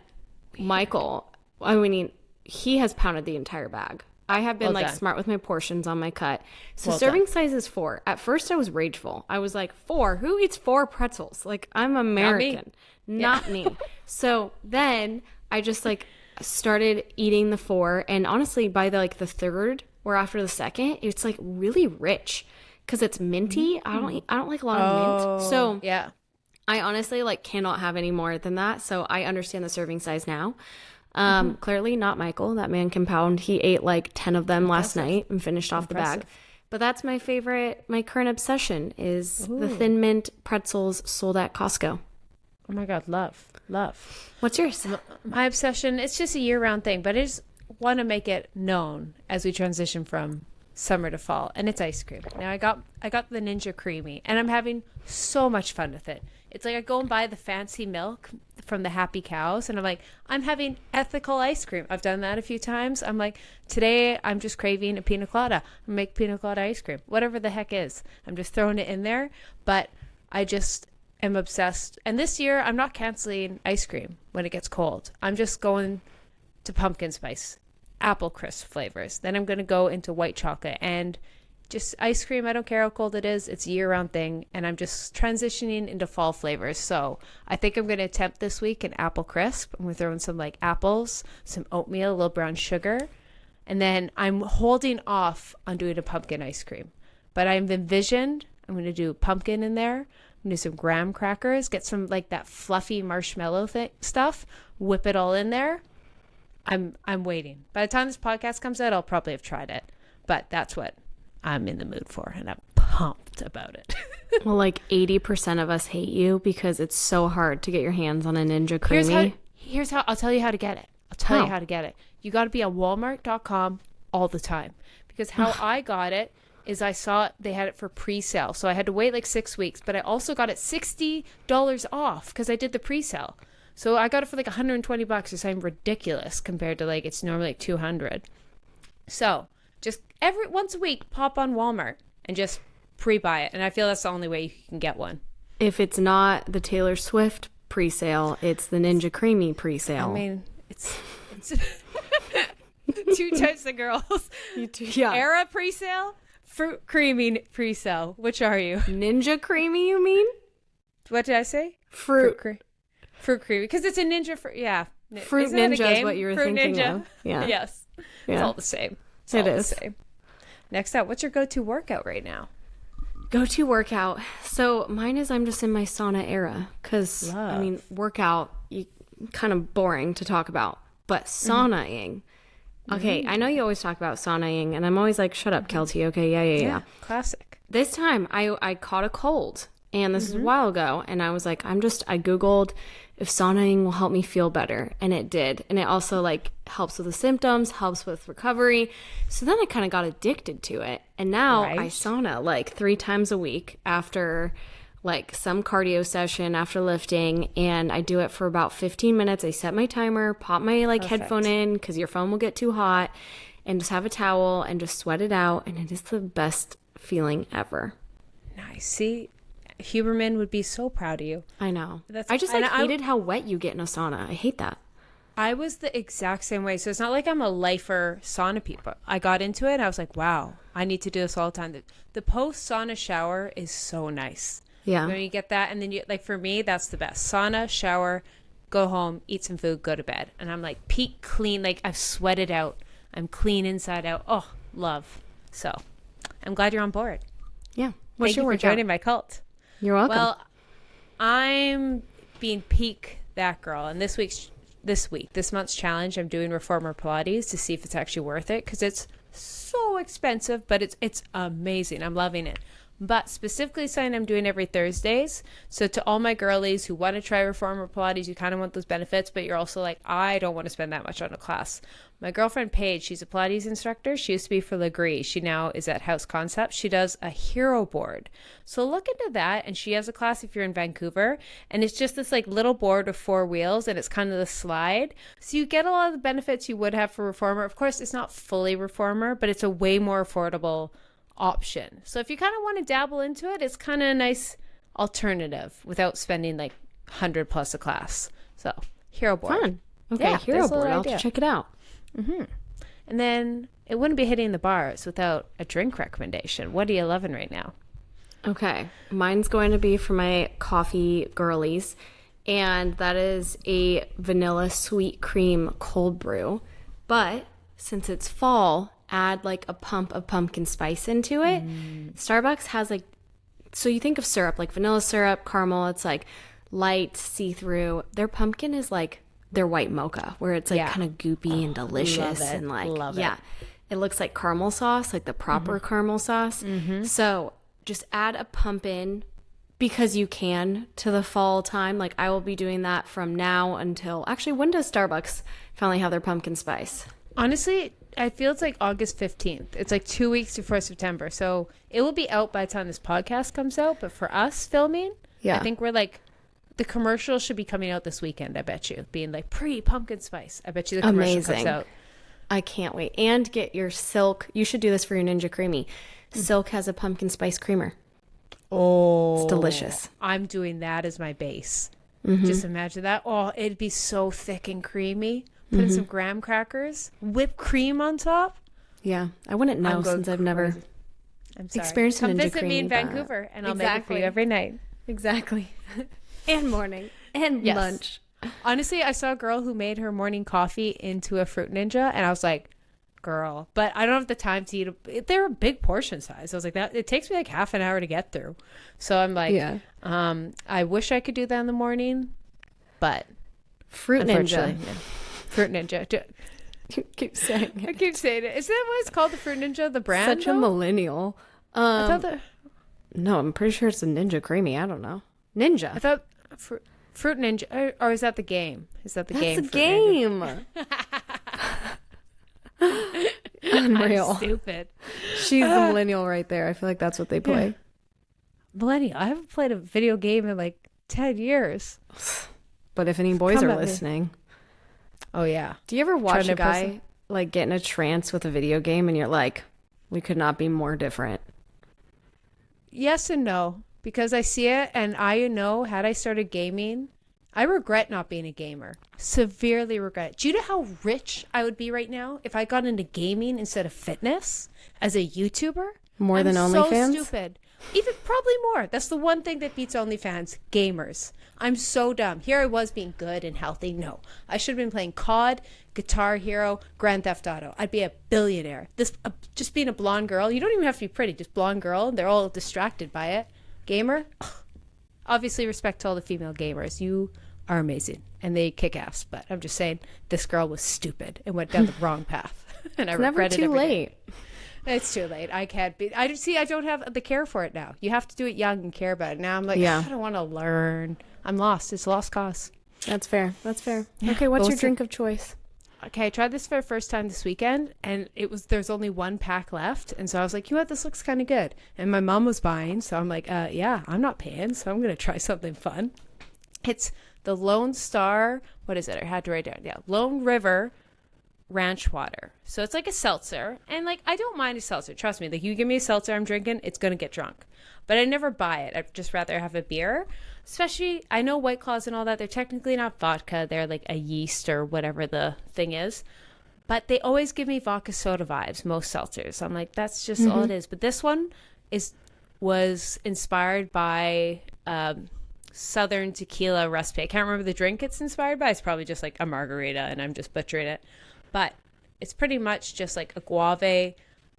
Michael. I mean, he has pounded the entire bag. I have been smart with my portions on my cut. So serving size is 4. At first I was rageful. I was like, 4? Who eats 4 pretzels? Like, I'm American. Not me. So then I just like started eating the 4. And honestly, by the third or after the second, it's like really rich because it's minty. I don't like a lot of mint. So yeah, I honestly like cannot have any more than that. So I understand the serving size now. Clearly not Michael. That man can pound. He ate like 10 of them last night and finished off the bag. But that's my favorite. My current obsession is the Thin Mint pretzels sold at Costco. Oh my God. Love. What's yours? My obsession, it's just a year-round thing, but I just want to make it known as we transition from summer to fall, and it's ice cream. Now I got the Ninja Creamy, and I'm having so much fun with it. It's like I go and buy the fancy milk from the Happy Cows, and I'm like, I'm having ethical ice cream. I've done that a few times. I'm like, today I'm just craving a pina colada. I make pina colada ice cream, whatever the heck is. I'm just throwing it in there, but I just am obsessed. And this year, I'm not canceling ice cream when it gets cold. I'm just going to pumpkin spice, apple crisp flavors. Then I'm going to go into white chocolate and just ice cream. I don't care how cold it is. It's a year-round thing, and I'm just transitioning into fall flavors. So I think I'm going to attempt this week an apple crisp. I'm going to throw in some like apples, some oatmeal, a little brown sugar, and then I'm holding off on doing a pumpkin ice cream. But I've envisioned I'm going to do pumpkin in there. I'm going to do some graham crackers, get some like that fluffy marshmallow stuff, whip it all in there. I'm waiting. By the time this podcast comes out, I'll probably have tried it. But that's what I'm in the mood for, and I'm pumped about it. Well, like 80% of us hate you because it's so hard to get your hands on a Ninja Creamy. Here's how I'll tell you how to get it. You got to be on Walmart.com all the time, because how I got it is I saw they had it for pre-sale. So I had to wait like 6 weeks, but I also got it $60 off because I did the pre-sale. So I got it for like $120 or something ridiculous compared to like it's normally like $200. So just once a week, pop on Walmart and just pre-buy it. And I feel that's the only way you can get one. If it's not the Taylor Swift pre-sale, it's the Ninja Creamy pre-sale. I mean, it's two types of girls. Yeah. Era pre-sale, Fruit Creamy pre-sale. Which are you? Ninja Creamy, you mean? What did I say? Fruit Creamy. Because it's a ninja fruit. Yeah. Fruit Isn't that a Ninja is game? what you were Fruit thinking Ninja. of. Yeah. Yes. Yeah. It's all the same. It is. The same. Next up, what's your go-to workout right now? Go-to workout. So mine is I'm just in my sauna era because, I mean, workout, kind of boring to talk about, but saunaing. Okay, I know you always talk about saunaing, and I'm always like, shut up, Keltie. Okay, yeah. Classic. This time, I caught a cold, and this is a while ago, and I was like, I Googled if saunaing will help me feel better, and it did. And it also, like, helps with the symptoms, helps with recovery. So then I kind of got addicted to it, and now I sauna, like, 3 times a week after, like, some cardio session after lifting, and I do it for about 15 minutes. I set my timer, pop my, like, headphone in, because your phone will get too hot, and just have a towel and just sweat it out, and it is the best feeling ever. Nice. See, Huberman would be so proud of you. I know. I just like hated how wet you get in a sauna. I hate that. I was the exact same way. So it's not like I'm a lifer sauna people. I got into it and I was like, wow, I need to do this all the time. The post sauna shower is so nice. Yeah. When you get that, and then you, like, for me, that's the best. Sauna, shower, go home, eat some food, go to bed. And I'm like peak clean. Like, I've sweated out. I'm clean inside out. Oh, love. So I'm glad you're on board. Yeah. Thank you for joining my cult. You're welcome. Well, I'm being peak that girl. And this month's challenge, I'm doing reformer Pilates to see if it's actually worth it, because it's so expensive, but it's amazing. I'm loving it. But specifically saying I'm doing every Thursdays. So to all my girlies who want to try reformer Pilates, you kind of want those benefits, but you're also like, I don't want to spend that much on a class. My girlfriend Paige, she's a Pilates instructor. She used to be for Legree. She now is at House Concept. She does a hero board. So look into that. And she has a class if you're in Vancouver. And it's just this like little board with 4 wheels, and it's kind of the slide. So you get a lot of the benefits you would have for reformer. Of course, it's not fully reformer, but it's a way more affordable option. So if you kind of want to dabble into it, it's kind of a nice alternative without spending like 100 plus a class. So hero board. Fun. Okay, yeah, hero board. I'll have to check it out. And then it wouldn't be hitting the bars without a drink recommendation. What are you loving right now? Okay, mine's going to be for my coffee girlies, and that is a vanilla sweet cream cold brew. But since it's fall, add like a pump of pumpkin spice into it. Starbucks has like, so you think of syrup, like vanilla syrup, caramel, it's like light, see-through. Their pumpkin is like their white mocha, where it's like kind of goopy and delicious. And like, it looks like caramel sauce, like the proper caramel sauce. So just add a pump in because you can to the fall time. Like, I will be doing that from now until, actually, when does Starbucks finally have their pumpkin spice? Honestly, I feel it's like August 15th. It's like 2 weeks before September. So it will be out by the time this podcast comes out. But for us filming, I think we're like, the commercial should be coming out this weekend, I bet you. Being like pre-pumpkin spice. I bet you the commercial comes out. I can't wait. And get your Silk. You should do this for your Ninja Creamy. Silk has a pumpkin spice creamer. Oh. It's delicious. I'm doing that as my base. Just imagine that. Oh, it'd be so thick and creamy. Put in some graham crackers. Whipped cream on top. Yeah. I wouldn't know since I've never experienced Come Ninja visit Creamy, me in Vancouver and I'll make it for you every night. Exactly. And morning. And lunch. Honestly, I saw a girl who made her morning coffee into a Fruit Ninja, and I was like, girl, but I don't have the time to eat. They're a big portion size. I was like, that it takes me like half an hour to get through. So I'm like, I wish I could do that in the morning, but Fruit Ninja. Fruit Ninja. You keep saying it. I keep saying it. Is that what it's called, the Fruit Ninja, the brand? Such a millennial. I thought that. No, I'm pretty sure it's a Ninja Creamy. I don't know. Ninja. I thought Fruit Ninja, or is that the game? Is that the game? That's the game. Unreal. I'm stupid. She's the millennial right there. I feel like that's what they play. Yeah. Millennial. I haven't played a video game in like 10 years. But if any boys are listening. Oh, yeah. Do you ever watch a guy like get in a trance with a video game and you're like, we could not be more different? Yes and no. Because I see it, and I know, had I started gaming, I regret not being a gamer. Severely regret. Do you know how rich I would be right now if I got into gaming instead of fitness as a YouTuber? More than OnlyFans? So stupid. Even probably more. That's the one thing that beats OnlyFans. Gamers. I'm so dumb. Here I was being good and healthy. No, I should have been playing COD, Guitar Hero, Grand Theft Auto. I'd be a billionaire. Just being a blonde girl. You don't even have to be pretty. Just blonde girl. They're all distracted by it. Gamer. Obviously, respect to all the female gamers. You are amazing and they kick ass. But I'm just saying, this girl was stupid and went down the wrong path. And I regret it. Never too late. It's too late. I can't be. I don't have the care for it now. You have to do it young and care about it. Now I'm like, I don't want to learn. I'm lost. It's a lost cause. That's fair. That's fair. Okay, what's your drink of choice? Okay, I tried this for the first time this weekend, and there's only one pack left, and so I was like, you know what, this looks kind of good. And my mom was buying, so I'm like, yeah, I'm not paying, so I'm gonna try something fun. It's the Lone Star. What is it? I had to write down. Yeah, Lone River Ranch water. So it's like a seltzer, and like I don't mind a seltzer, trust me. Like you give me a seltzer, I'm drinking, it's gonna get drunk, but I never buy it. I'd just rather have a beer. Especially, I know White Claws and all that, they're technically not vodka, they're like a yeast or whatever the thing is, but they always give me vodka soda vibes, most seltzers. I'm like, that's just all it is. But this one was inspired by Southern tequila recipe. I can't remember the drink it's inspired by. It's probably just like a margarita and I'm just butchering it. But it's pretty much just like agave,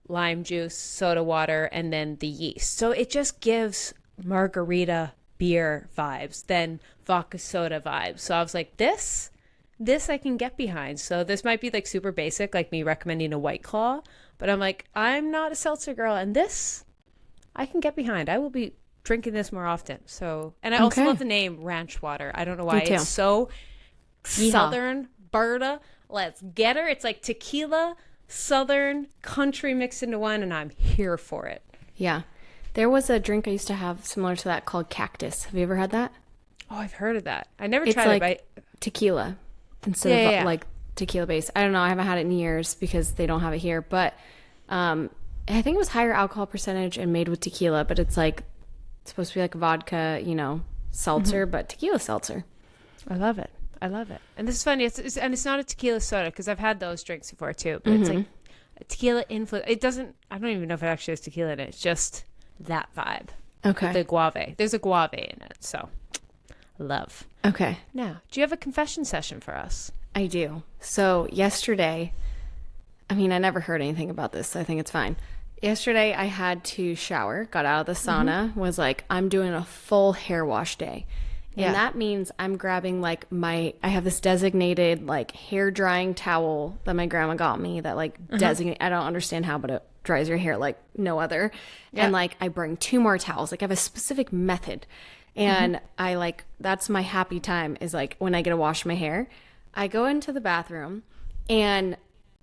lime juice, soda water, and then the yeast. So it just gives margarita beer vibes, then vodka soda vibes. So I was like, this I can get behind. So this might be like super basic, like me recommending a White Claw. But I'm like, I'm not a seltzer girl. And this I can get behind. I will be drinking this more often. So, and I also love the name Ranch Water. I don't know why. It's so Southern Berta. Let's get her. It's like tequila, Southern, country mixed into one, and I'm here for it. Yeah. There was a drink I used to have similar to that called Cactus. Have you ever had that? Oh, I've heard of that. I never tried like it. But tequila instead of like tequila base. I don't know. I haven't had it in years because they don't have it here. But I think it was higher alcohol percentage and made with tequila. But it's like it's supposed to be like a vodka, seltzer, but tequila seltzer. I love it. I love it. And this is funny. And it's not a tequila soda because I've had those drinks before too. But it's like a tequila influence. It doesn't. I don't even know if it actually has tequila in it. It's just that vibe. Okay. The guave. There's a guave in it. So love. Okay. Now, do you have a confession session for us? I do. So yesterday, I mean, I never heard anything about this, so I think it's fine. Yesterday, I had to shower, got out of the sauna, was like, I'm doing a full hair wash day. And that means I'm grabbing like I have this designated like hair drying towel that my grandma got me that like designate. I don't understand how, but it dries your hair like no other. And like I bring 2 more towels. Like I have a specific method. And I like, that's my happy time is like when I get to wash my hair, I go into the bathroom and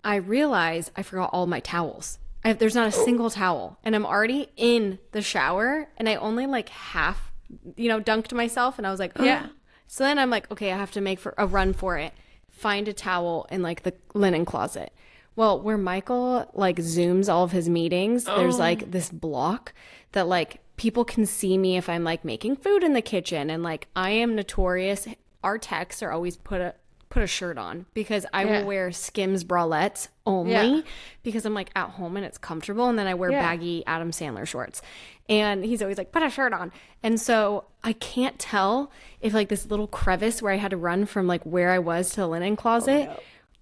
I realize I forgot all my towels. There's not a single towel and I'm already in the shower and I only like half dunked myself and I was like, oh. Yeah. So then I'm like, okay, I have to make for a run for it. Find a towel in like the linen closet. Well, where Michael like zooms all of his meetings, there's like this block that like people can see me if I'm like making food in the kitchen. And like I am notorious. Our techs are always put a shirt on because I will wear Skims bralettes only because I'm like at home and it's comfortable. And then I wear baggy Adam Sandler shorts. And he's always like, put a shirt on. And so I can't tell if like this little crevice where I had to run from like where I was to the linen closet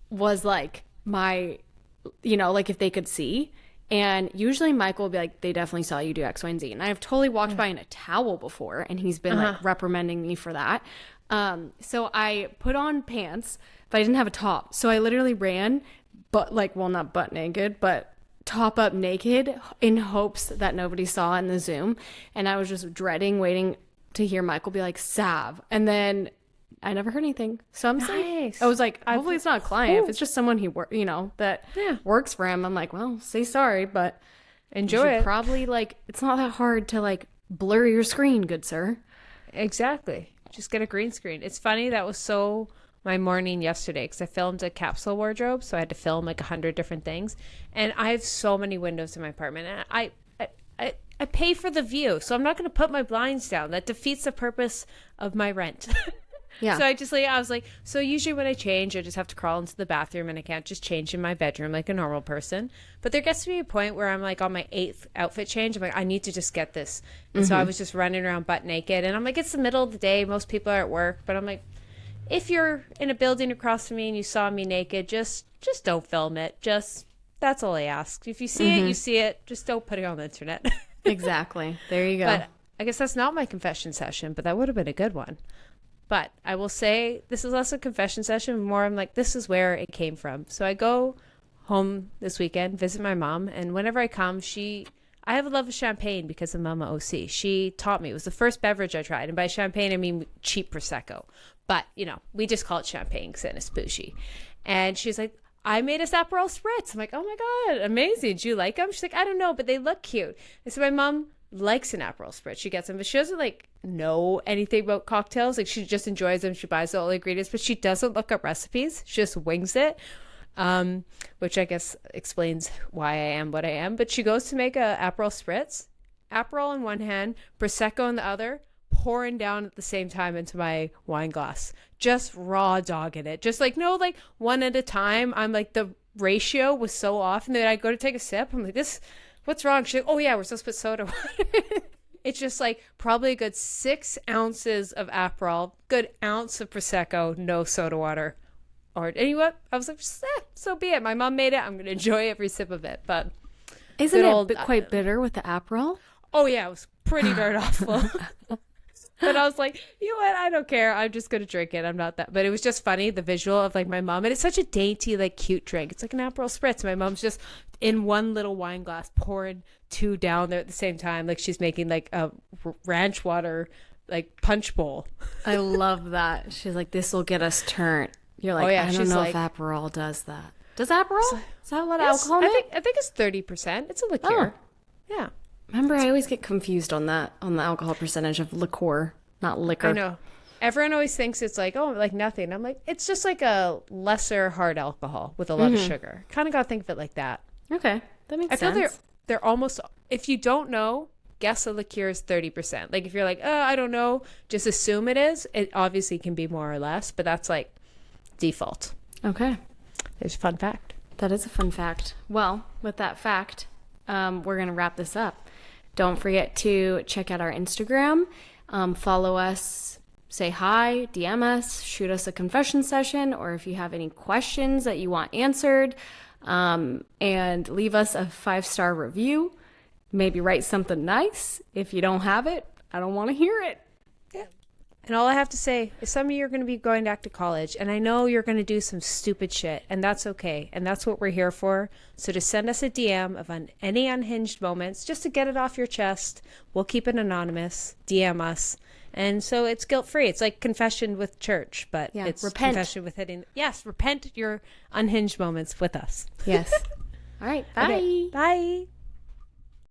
was like my, like if they could see. And usually Michael will be like, they definitely saw you do X, Y, and Z. And I've totally walked by in a towel before and he's been like reprimanding me for that. So I put on pants, but I didn't have a top. So I literally ran, but like, well, not butt naked, but top up naked in hopes that nobody saw in the Zoom. And I was just dreading, waiting to hear Michael be like, Sav. And then I never heard anything. So I'm safe. I was like, hopefully it's not a client. If it's just someone that works for him, I'm like, well, say sorry, but enjoy it. Probably like, it's not that hard to like blur your screen, good sir. Exactly. Just get a green screen. It's funny. That was so my morning yesterday because I filmed a capsule wardrobe. So I had to film like 100 different things. And I have so many windows in my apartment. And I pay for the view. So I'm not going to put my blinds down. That defeats the purpose of my rent. Yeah. So I was like, so usually when I change, I just have to crawl into the bathroom and I can't just change in my bedroom like a normal person. But there gets to be a point where I'm like on my 8th outfit change. I'm like, I need to just get this. And so I was just running around butt naked. And I'm like, it's the middle of the day. Most people are at work. But I'm like, if you're in a building across from me and you saw me naked, just don't film it. That's all I ask. If you see it, you see it. Just don't put it on the internet. Exactly. There you go. But I guess that's not my confession session, but that would have been a good one. But I will say this is less a confession session, more I'm like, this is where it came from. So I go home this weekend, visit my mom, and whenever I come, I have a love of champagne because of Mama OC. She taught me. It was the first beverage I tried. And by champagne, I mean cheap Prosecco. But, we just call it champagne because it's bougie. And she's like, I made us Aperol Spritz. I'm like, oh my God, amazing. Do you like them? She's like, I don't know, but they look cute. And so my mom likes an Aperol Spritz. She gets them, but she doesn't know anything about cocktails. Like she just enjoys them. She buys all the ingredients, but she doesn't look up recipes. She just wings it, which I guess explains why I am what I am. But she goes to make a Aperol Spritz, Aperol in one hand, Prosecco in the other, pouring down at the same time into my wine glass. Just raw dogging it. Just one at a time. I'm like, the ratio was so off. And then I go to take a sip. I'm like, what's wrong? She's like, oh yeah, we're supposed to put soda water. It's just probably a good 6 ounces of Aperol, good ounce of Prosecco, no soda water. Or anyway, I was like, so be it. My mom made it. I'm going to enjoy every sip of it. But isn't it quite bitter with the Aperol? Oh yeah, it was pretty darn awful. But I was like, you know what? I don't care. I'm just going to drink it. I'm not that. But it was just funny, the visual of my mom. And it's such a dainty, cute drink. It's like an Aperol Spritz. My mom's just in one little wine glass pouring 2 down there at the same time. Like she's making a ranch water, punch bowl. I love that. She's like, this will get us turned. You're like, I don't know if Aperol does that. Does Aperol? Is that what alcohol is? I think it's 30%. It's a liqueur. Oh. Yeah. Remember, I always get confused on the alcohol percentage of liqueur, not liquor. I know. Everyone always thinks it's nothing. I'm like, it's just a lesser hard alcohol with a lot of sugar. Kind of got to think of it like that. Okay. That makes sense. I feel they're almost, if you don't know, guess a liqueur is 30%. If you're like, I don't know, just assume it is. It obviously can be more or less, but that's default. Okay. There's a fun fact. That is a fun fact. Well, with that fact, we're going to wrap this up. Don't forget to check out our Instagram, follow us, say hi, DM us, shoot us a confession session, or if you have any questions that you want answered, and leave us a 5-star review. Maybe write something nice. If you don't have it, I don't want to hear it. Yeah. And all I have to say is some of you are going to be going back to college, and I know you're going to do some stupid shit, and that's okay. And that's what we're here for. So just send us a DM of any unhinged moments, just to get it off your chest. We'll keep it anonymous. DM us. And so it's guilt-free. It's like confession with church, but it's repent. Confession with hitting. Yes, repent your unhinged moments with us. Yes. All right. Bye. Okay, bye.